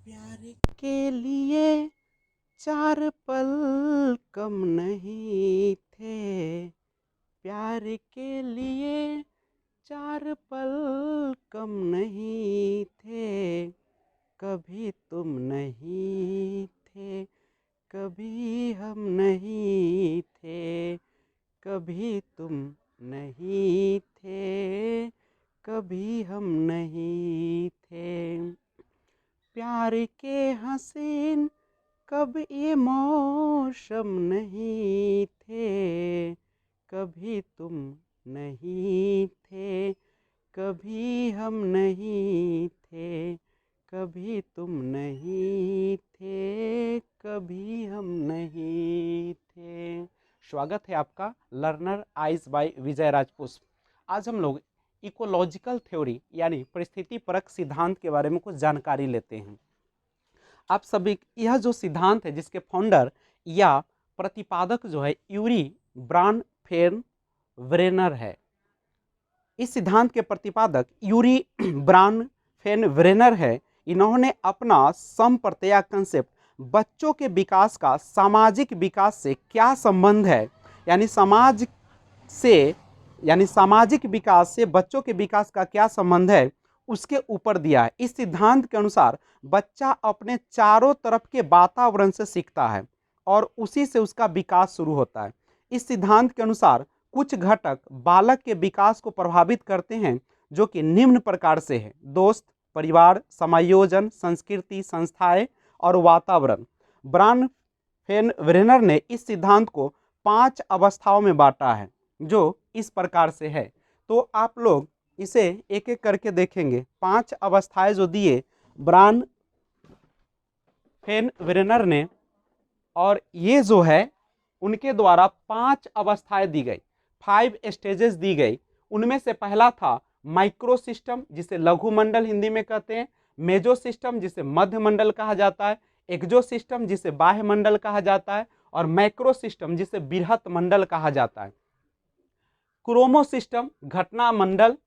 प्यार के लिए चार पल कम नहीं थे। प्यार के लिए चार पल कम नहीं थे। कभी तुम नहीं थे, कभी हम नहीं थे। कभी तुम नहीं थे, कभी हम नहीं थे। प्यार के हसीन कब ये मौसम नहीं थे। कभी तुम नहीं थे, कभी हम नहीं थे। कभी तुम नहीं थे, कभी हम नहीं थे। स्वागत है आपका लर्नर आइज बाय विजय राजपुष्प। आज हम लोग इकोलॉजिकल थ्योरी यानी परिस्थिति परक सिद्धांत के बारे में कुछ जानकारी लेते हैं। आप सभी, यह जो सिद्धांत है जिसके फाउंडर या प्रतिपादक जो है यूरी ब्राउनफेन-वेरेनर है। इस सिद्धांत के प्रतिपादक यूरी ब्राउनफेन-वेरेनर है। इन्होंने अपना संप्रत्यय कंसेप्ट बच्चों के विकास का सामाजिक विकास से क्या संबंध है, यानी सामाजिक विकास से बच्चों के विकास का क्या संबंध है, उसके ऊपर दिया है। इस सिद्धांत के अनुसार बच्चा अपने चारों तरफ के वातावरण से सीखता है और उसी से उसका विकास शुरू होता है। इस सिद्धांत के अनुसार कुछ घटक बालक के विकास को प्रभावित करते हैं, जो कि निम्न प्रकार से है: दोस्त, परिवार, समायोजन, संस्कृति, संस्थाएं और वातावरण। ब्राउनफेन-वेरेनर ने इस सिद्धांत को 5 अवस्थाओं में बांटा है, जो इस प्रकार से है। तो आप लोग इसे एक एक करके देखेंगे। 5 अवस्थाएं जो दिए ब्राउनफेन-वेरेनर ने, और ये जो है उनके द्वारा 5 अवस्थाएं दी गई, 5 स्टेजेस दी गई। उनमें से पहला था माइक्रो सिस्टम, जिसे लघु मंडल हिंदी में कहते हैं; मेजो सिस्टम, जिसे मध्य मंडल कहा जाता है; एक्जो सिस्टम, जिसे बाह्य मंडल कहा जाता है; और मैक्रो सिस्टम, जिसे बृहत मंडल कहा जाता है। क्रोमो सिस्टम, घटना मंडल।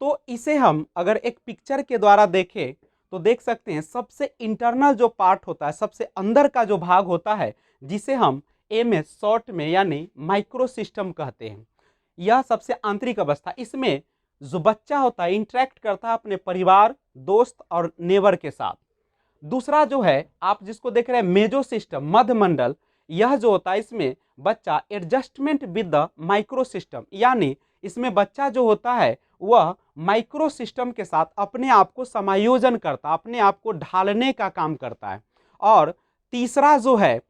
तो इसे हम अगर एक पिक्चर के द्वारा देखें तो देख सकते हैं, सबसे इंटरनल जो पार्ट होता है, सबसे अंदर का जो भाग होता है, जिसे हम एमएस शॉर्ट में यानी माइक्रो सिस्टम कहते हैं। यह सबसे आंतरिक अवस्था, इसमें जो बच्चा होता है इंटरेक्ट करता है अपने परिवार, दोस्त और नेबर के साथ। दूसरा जो है आप जिसको देख रहे हैं मेजो सिस्टम, मध्य मंडल, यह जो होता है इसमें बच्चा adjustment with the micro system, यानी इसमें बच्चा जो होता है वह माइक्रो सिस्टम के साथ अपने आप को समायोजन करता, अपने आप को ढालने का काम करता है। और तीसरा जो है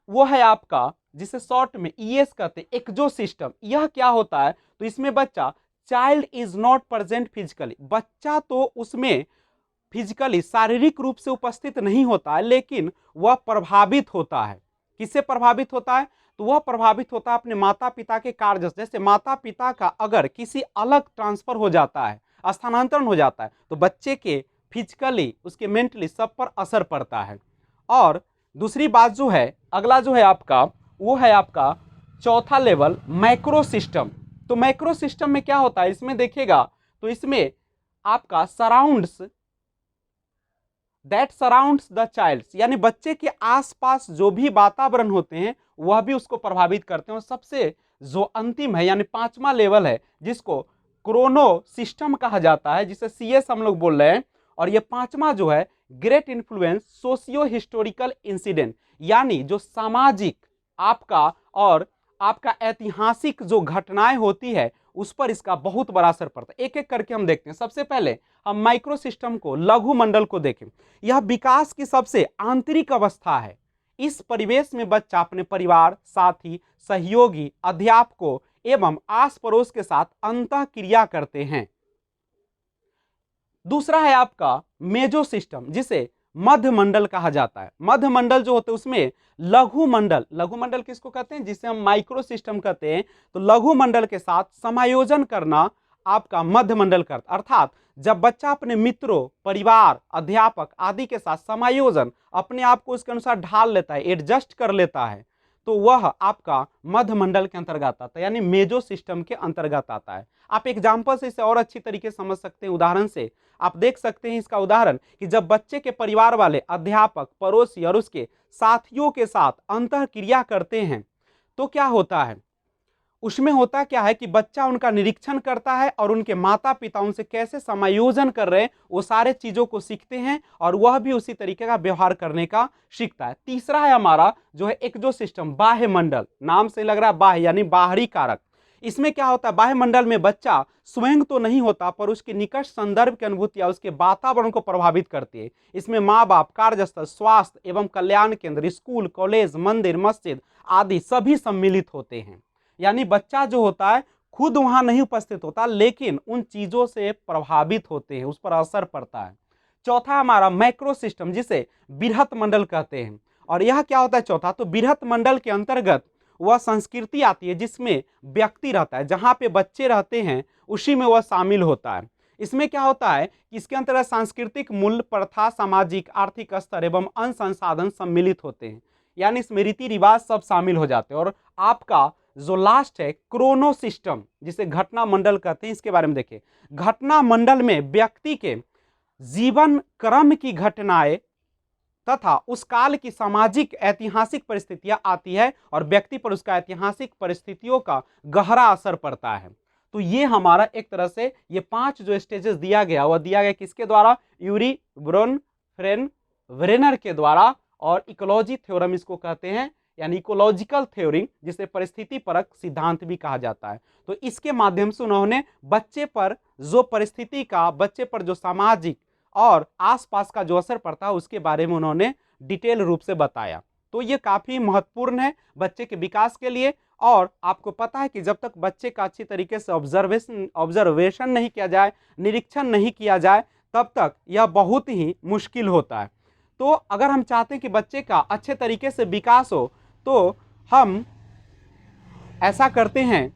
वो है आपका, जिसे शॉर्ट में ईएस कहते हैं, एक्जो सिस्टम। यह क्या होता है, तो इसमें बच्चा child is not present physically, बच्चा तो उसमें फिजिकली शारीरिक रूप से उपस्थित नहीं होता है, लेकिन वह प्रभावित होता है। किससे प्रभावित होता है, तो वह प्रभावित होता है अपने माता पिता के कार्य से। जैसे माता पिता का अगर किसी अलग ट्रांसफर हो जाता है, स्थानांतरण हो जाता है, तो बच्चे के फिजिकली, उसके मेंटली सब पर असर पड़ता है। और दूसरी बात जो है, अगला जो है आपका, वो है आपका चौथा लेवल मैक्रो सिस्टम। तो मैक्रो सिस्टम में क्या होता है, इसमें देखिएगा तो इसमें आपका दैट सराउंड्स द चाइल्ड, यानी बच्चे के आसपास जो भी वातावरण होते हैं वह भी उसको प्रभावित करते हैं। और सबसे जो अंतिम है यानी 5वां लेवल है, जिसको क्रोनो सिस्टम कहा जाता है, जिसे सीएस हम लोग बोल रहे हैं। और ये 5वां जो है great influence socio historical incident, यानी जो सामाजिक आपका और आपका ऐतिहासिक जो घटनाएं होती है उस पर इसका बहुत बड़ा असर पड़ता है। एक एक करके हम देखते हैं। सबसे पहले हम माइक्रो सिस्टम को, लघु मंडल को देखें। यह विकास की सबसे आंतरिक अवस्था है। इस परिवेश में बच्चा अपने परिवार, साथी, सहयोगी, अध्यापकों एवं आस पड़ोस के साथ अंतःक्रिया करते हैं। दूसरा है आपका मेजो सिस्टम, जिसे मध्य मंडल कहा जाता है। मध्य मंडल जो होते हैं उसमें लघु मंडल, लघु मंडल किसको कहते हैं, जिसे हम माइक्रो सिस्टम कहते हैं। तो लघु मंडल के साथ समायोजन करना आपका मध्य मंडल करता, अर्थात जब बच्चा अपने मित्रों, परिवार, अध्यापक आदि के साथ समायोजन, अपने आप को उसके अनुसार ढाल लेता है, एडजस्ट कर लेता है, तो वह आपका मध्य मंडल के अंतर्गत आता है, यानी मेजो सिस्टम के अंतर्गत आता है। आप एग्जाम्पल से इसे और अच्छी तरीके से समझ सकते हैं। उदाहरण से आप देख सकते हैं इसका उदाहरण कि जब बच्चे के परिवार वाले, अध्यापक, पड़ोसी और उसके साथियों के साथ अंतःक्रिया करते हैं तो क्या होता है, उसमें होता क्या है कि बच्चा उनका निरीक्षण करता है और उनके माता पिता उनसे कैसे समायोजन कर रहे हैं वो सारे चीजों को सीखते हैं और वह भी उसी तरीके का व्यवहार करने का सीखता है। तीसरा है हमारा जो है एक्सो सिस्टम, बाह्य मंडल। नाम से लग रहा है बाह्य यानी बाहरी कारक। इसमें क्या होता है, बाह्य मंडल में बच्चा स्वयं तो नहीं होता पर उसके निकट संदर्भ की अनुभूति या उसके वातावरण को प्रभावित करती है। इसमें माँ बाप, कार्यस्थल, स्वास्थ्य एवं कल्याण केंद्र, स्कूल, कॉलेज, मंदिर, मस्जिद आदि सभी सम्मिलित होते हैं। यानी बच्चा जो होता है खुद वहां नहीं उपस्थित होता लेकिन उन चीजों से प्रभावित होते हैं, उस पर असर पड़ता है। चौथा हमारा मैक्रो सिस्टम, जिसे बृहत मंडल कहते हैं। और यह क्या होता है चौथा, तो बृहत मंडल के अंतर्गत वह संस्कृति आती है जिसमें व्यक्ति रहता है, जहां पे बच्चे रहते हैं उसी में वह शामिल होता है। इसमें क्या होता है कि इसके अंतर्गत सांस्कृतिक मूल्य, प्रथा, सामाजिक आर्थिक स्तर एवं अन्य संसाधन सम्मिलित होते हैं। यानी इसमें रीति रिवाज सब शामिल हो जाते हैं। और आपका जो लास्ट है क्रोनो सिस्टम, जिसे घटना मंडल कहते हैं, इसके बारे में देखिए। घटना मंडल में व्यक्ति के जीवन क्रम की घटनाएं तथा उस काल की सामाजिक ऐतिहासिक परिस्थितियां आती है और व्यक्ति पर उसका ऐतिहासिक परिस्थितियों का गहरा असर पड़ता है। तो ये हमारा एक तरह से ये 5 जो स्टेजेस दिया गया वह दिया गया किसके द्वारा, यूरी ब्रोन फ्रेन व्रेनर के द्वारा। और इकोलॉजी थ्योरम इसको कहते हैं, यानी इकोलॉजिकल थ्योरी, जिसे परिस्थिति परक सिद्धांत भी कहा जाता है। तो इसके माध्यम से उन्होंने बच्चे पर जो परिस्थिति का, बच्चे पर जो सामाजिक और आसपास का जो असर पड़ता है उसके बारे में उन्होंने डिटेल रूप से बताया। तो ये काफी महत्वपूर्ण है बच्चे के विकास के लिए। और आपको पता है कि जब तक बच्चे का अच्छी तरीके से ऑब्जर्वेशन नहीं किया जाए, निरीक्षण नहीं किया जाए, तब तक यह बहुत ही मुश्किल होता है। तो अगर हम चाहते हैं कि बच्चे का अच्छे तरीके से विकास हो तो हम ऐसा करते हैं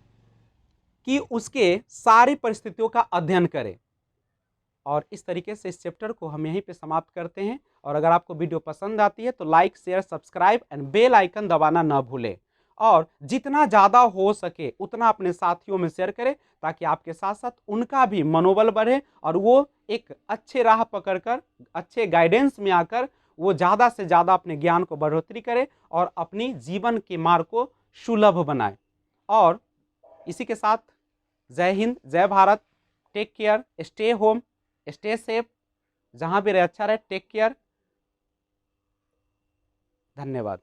कि उसके सारी परिस्थितियों का अध्ययन करें। और इस तरीके से इस चैप्टर को हम यहीं पे समाप्त करते हैं। और अगर आपको वीडियो पसंद आती है तो like, share, subscribe and bell icon दबाना ना भूलें। और जितना ज़्यादा हो सके उतना अपने साथियों में शेयर करें ताकि आपके साथ साथ उनका भी मनोबल बढ़े और वो एक अच्छे राह पकड़कर, अच्छे गाइडेंस में आकर वो ज़्यादा से ज़्यादा अपने ज्ञान को बढ़ोतरी करे और अपनी जीवन के मार्ग को सुलभ बनाए। और इसी के साथ जय हिंद, जय Bharat, take care, stay home, stay safe, जहां भी रहे अच्छा रहे, टेक केयर, धन्यवाद।